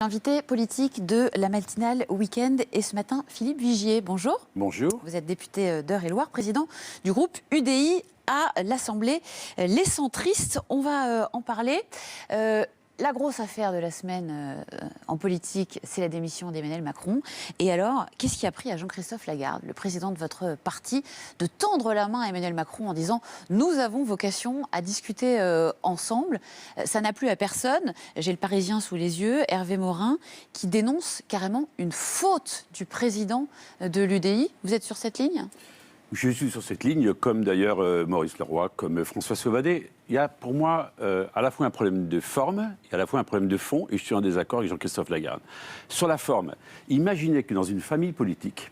L'invité politique de la matinale Week-end est ce matin Philippe Vigier. Bonjour. Bonjour. Vous êtes député d'Eure-et-Loir, président du groupe UDI à l'Assemblée. Les centristes, on va en parler. La grosse affaire de la semaine en politique, c'est la démission d'Emmanuel Macron. Et alors, qu'est-ce qui a pris à Jean-Christophe Lagarde, le président de votre parti, de tendre la main à Emmanuel Macron en disant « Nous avons vocation à discuter ensemble ». Ça n'a plu à personne. J'ai le Parisien sous les yeux, Hervé Morin, qui dénonce carrément une faute du président de l'UDI. Vous êtes sur cette ligne ? Je suis sur cette ligne, comme d'ailleurs Maurice Leroy, comme François Sauvadet. Il y a pour moi à la fois un problème de forme et à la fois un problème de fond, et je suis en désaccord avec Jean-Christophe Lagarde. Sur la forme, imaginez que dans une famille politique,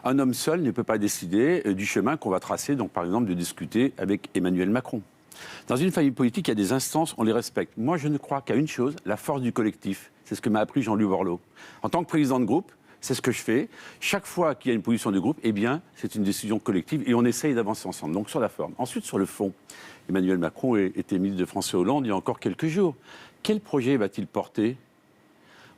un homme seul ne peut pas décider du chemin qu'on va tracer, donc par exemple de discuter avec Emmanuel Macron. Dans une famille politique, il y a des instances, on les respecte. Moi, je ne crois qu'à une chose, la force du collectif. C'est ce que m'a appris Jean-Louis Borloo. En tant que président de groupe, c'est ce que je fais. Chaque fois qu'il y a une position de groupe, eh bien, c'est une décision collective et on essaye d'avancer ensemble. Donc sur la forme. Ensuite, sur le fond, Emmanuel Macron était ministre de François Hollande il y a encore quelques jours. Quel projet va-t-il porter ?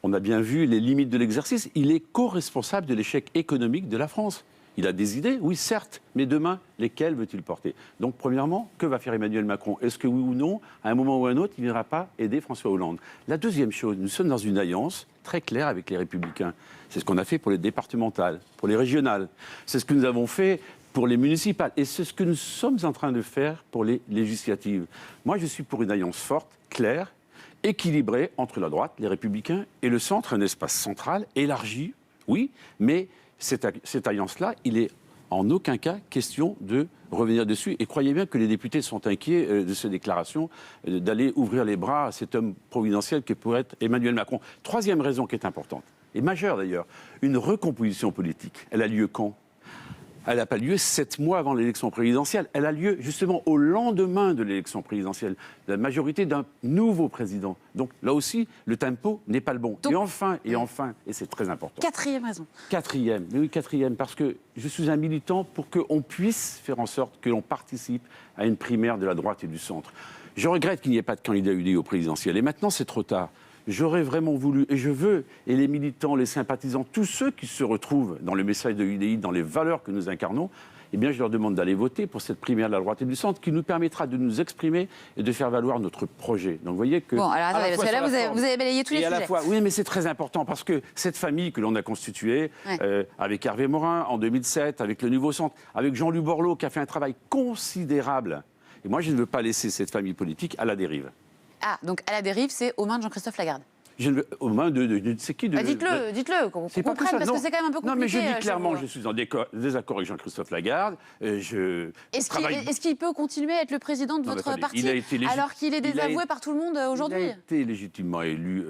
On a bien vu les limites de l'exercice. Il est co-responsable de l'échec économique de la France. Il a des idées, oui, certes, mais demain, lesquelles veut-il porter ? Donc, premièrement, que va faire Emmanuel Macron ? Est-ce que oui ou non, à un moment ou à un autre, il ne viendra pas aider François Hollande ? La deuxième chose, nous sommes dans une alliance très claire avec les Républicains. C'est ce qu'on a fait pour les départementales, pour les régionales. C'est ce que nous avons fait pour les municipales. Et c'est ce que nous sommes en train de faire pour les législatives. Moi, je suis pour une alliance forte, claire, équilibrée entre la droite, les Républicains, et le centre, un espace central, élargi, oui, mais cette alliance-là, il est en aucun cas question de revenir dessus. Et croyez bien que les députés sont inquiets de ces déclarations, d'aller ouvrir les bras à cet homme providentiel que pourrait être Emmanuel Macron. Troisième raison qui est importante, et majeure d'ailleurs, une recomposition politique. Elle a lieu quand ? Elle n'a pas lieu 7 mois avant l'élection présidentielle. Elle a lieu justement au lendemain de l'élection présidentielle, la majorité d'un nouveau président. Donc là aussi, le tempo n'est pas le bon. Donc, et enfin, et c'est très important. Quatrième raison. Quatrième, parce que je suis un militant pour qu'on puisse faire en sorte que l'on participe à une primaire de la droite et du centre. Je regrette qu'il n'y ait pas de candidat UDI au présidentiel. Et maintenant, c'est trop tard. J'aurais vraiment voulu, et je veux, et les militants, les sympathisants, tous ceux qui se retrouvent dans le message de l'UDI, dans les valeurs que nous incarnons, eh bien, je leur demande d'aller voter pour cette primaire de la droite et du centre qui nous permettra de nous exprimer et de faire valoir notre projet. Donc, vous voyez que... Bon, alors attendez, parce que là, vous avez balayé tous les sujets. Oui, mais c'est très important parce que cette famille que l'on a constituée, avec Hervé Morin en 2007, avec le Nouveau Centre, avec Jean-Louis Borloo qui a fait un travail considérable. Et moi, je ne veux pas laisser cette famille politique à la dérive. Ah, donc à la dérive, c'est aux mains de Jean-Christophe Lagarde. Aux mains de c'est qui de... Dites-le, qu'on comprenne, parce que c'est quand même un peu compliqué. Non, mais je dis clairement, je suis en désaccord avec Jean-Christophe Lagarde. Est-ce qu'il peut continuer à être le président de votre parti alors qu'il est désavoué par tout le monde aujourd'hui ? Il a été légitimement élu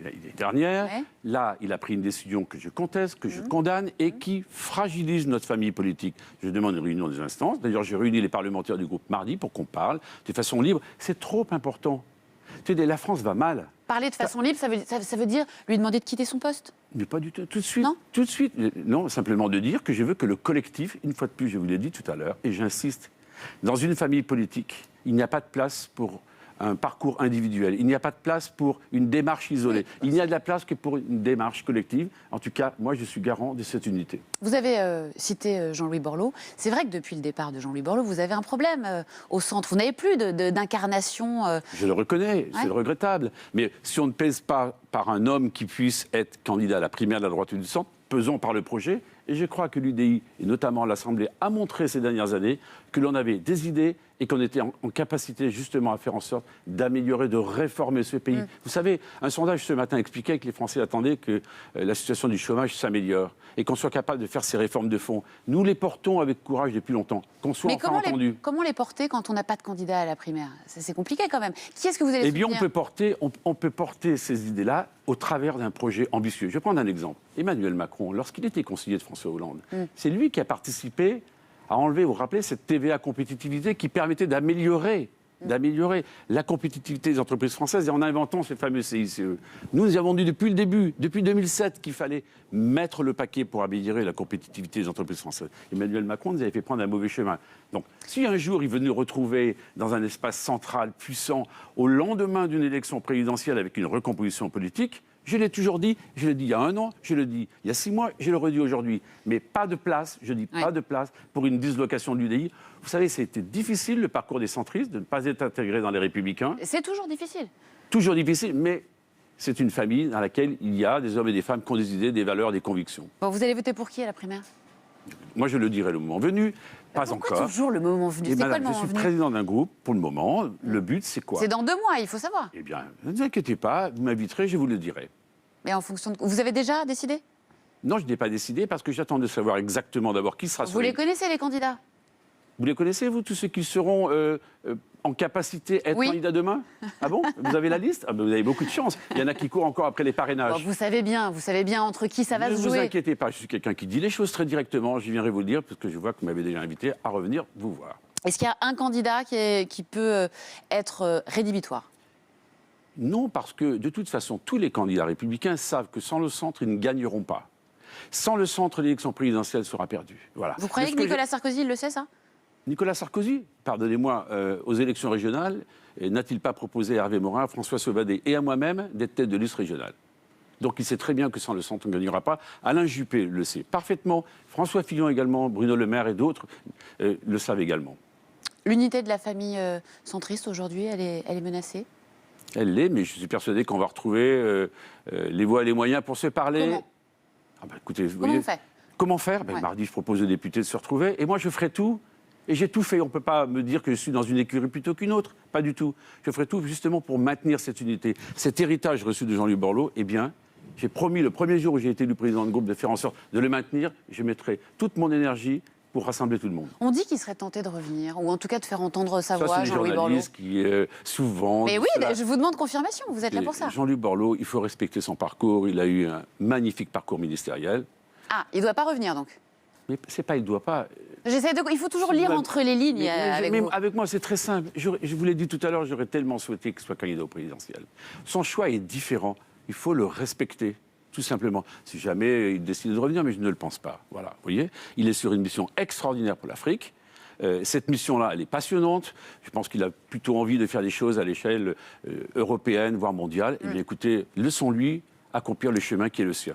l'année dernière. Ouais. Là, il a pris une décision que je conteste, que je condamne et qui fragilise notre famille politique. Je demande une réunion des instances. D'ailleurs, j'ai réuni les parlementaires du groupe mardi pour qu'on parle de façon libre. C'est trop important. La France va mal. Parler de façon libre, ça veut dire lui demander de quitter son poste ? Mais pas du tout, tout de suite. Non ? Tout de suite. Non, simplement de dire que je veux que le collectif, une fois de plus, je vous l'ai dit tout à l'heure, et j'insiste, dans une famille politique, il n'y a pas de place pour un parcours individuel. Il n'y a pas de place pour une démarche isolée. Il n'y a de la place que pour une démarche collective. En tout cas, moi, je suis garant de cette unité. Vous avez cité Jean-Louis Borloo. C'est vrai que depuis le départ de Jean-Louis Borloo, vous avez un problème au centre. Vous n'avez plus d'incarnation. Je le reconnais, c'est regrettable. Mais si on ne pèse pas par un homme qui puisse être candidat à la primaire de la droite et du centre, pesons par le projet. Et je crois que l'UDI, et notamment l'Assemblée, a montré ces dernières années que l'on avait des idées et qu'on était en capacité justement à faire en sorte d'améliorer, de réformer ce pays. Vous savez, un sondage ce matin expliquait que les Français attendaient que la situation du chômage s'améliore et qu'on soit capable de faire ces réformes de fond. Nous les portons avec courage depuis longtemps, qu'on soit enfin entendus. Mais comment les porter quand on n'a pas de candidat à la primaire ? C'est compliqué quand même. Qui est-ce que vous allez soutenir ? Eh bien, on peut porter ces idées-là au travers d'un projet ambitieux. Je vais prendre un exemple. Emmanuel Macron, lorsqu'il était conseiller de François Hollande, c'est lui qui a participé à enlever, vous vous rappelez, cette TVA compétitivité qui permettait d'améliorer la compétitivité des entreprises françaises et en inventant ce fameux CICE. Nous avons dit depuis le début, depuis 2007, qu'il fallait mettre le paquet pour améliorer la compétitivité des entreprises françaises. Emmanuel Macron nous avait fait prendre un mauvais chemin. Donc, si un jour il veut nous retrouver dans un espace central, puissant, au lendemain d'une élection présidentielle avec une recomposition politique, Je l'ai toujours dit, je l'ai dit il y a 1 an, je le dis il y a 6 mois, je le redis aujourd'hui. Mais pas de place, je dis pas de place pour une dislocation de l'UDI. Vous savez, c'était difficile le parcours des centristes de ne pas être intégré dans les Républicains. C'est toujours difficile. Toujours difficile, mais c'est une famille dans laquelle il y a des hommes et des femmes qui ont des idées, des valeurs, des convictions. Bon, vous allez voter pour qui à la primaire? Moi, je le dirai le moment venu, pas Pourquoi encore. toujours le moment venu? Et C'est quoi madame, le moment je suis venu? président d'un groupe pour le moment. Le but, c'est quoi? C'est dans 2 mois, il faut savoir. Eh bien, ne vous inquiétez pas, vous m'inviterez, je vous le dirai. Mais en fonction de... Vous avez déjà décidé? Non, je n'ai pas décidé parce que j'attends de savoir exactement d'abord qui sera Vous sur les connaissez, les candidats? Vous les connaissez, vous, tous ceux qui seront en capacité d'être Oui. candidats demain? Ah bon? Vous avez la liste? Ah ben, vous avez beaucoup de chance. Il y en a qui courent encore après les parrainages. Bon, vous savez bien entre qui ça va Ne se vous jouer. inquiétez pas, je suis quelqu'un qui dit les choses très directement. Je viendrai vous le dire parce que je vois que vous m'avez déjà invité à revenir vous voir. Est-ce qu'il y a un candidat qui peut être rédhibitoire? Non, parce que de toute façon, tous les candidats républicains savent que sans le centre, ils ne gagneront pas. Sans le centre, l'élection présidentielle sera perdue. Voilà. Vous croyez que Nicolas Sarkozy, il le sait, ça? Nicolas Sarkozy, pardonnez-moi, aux élections régionales, n'a-t-il pas proposé à Hervé Morin, à François Sauvadet et à moi-même d'être tête de liste régionale? Donc il sait très bien que sans le centre, on ne gagnera pas. Alain Juppé le sait parfaitement. François Fillon également, Bruno Le Maire et d'autres le savent également. L'unité de la famille centriste, aujourd'hui, elle est menacée? Elle l'est, mais je suis persuadé qu'on va retrouver les voies et les moyens pour se parler. Comment? Ah bah, écoutez, vous Comment voyez, on fait? Comment faire? Ouais. Mardi, je propose aux députés de se retrouver. Et moi, je ferai tout. Et j'ai tout fait. On ne peut pas me dire que je suis dans une écurie plutôt qu'une autre. Pas du tout. Je ferai tout justement pour maintenir cette unité. Cet héritage reçu de Jean-Luc Borloo, eh bien, j'ai promis le premier jour où j'ai été élu président de groupe de faire en sorte de le maintenir. Je mettrai toute mon énergie pour rassembler tout le monde. On dit qu'il serait tenté de revenir, ou en tout cas de faire entendre sa Ça, voix, c'est les Jean-Louis Borloo. journalistes qui, souvent... Mais disent oui, cela. je vous demande confirmation, vous êtes là pour ça. Jean-Luc Borloo, il faut respecter son parcours. Il a eu un magnifique parcours ministériel. Ah, il ne doit pas revenir, donc. Mais c'est pas, il ne doit pas... Il faut toujours lire entre les lignes avec vous. Avec moi, c'est très simple. Je vous l'ai dit tout à l'heure, j'aurais tellement souhaité qu'il soit candidat au présidentiel. Son choix est différent. Il faut le respecter, tout simplement. Si jamais il décide de revenir, mais je ne le pense pas. Voilà, vous voyez, il est sur une mission extraordinaire pour l'Afrique. Cette mission-là, elle est passionnante. Je pense qu'il a plutôt envie de faire des choses à l'échelle européenne, voire mondiale. Eh bien, écoutez, laissons-lui accomplir le chemin qui est le sien.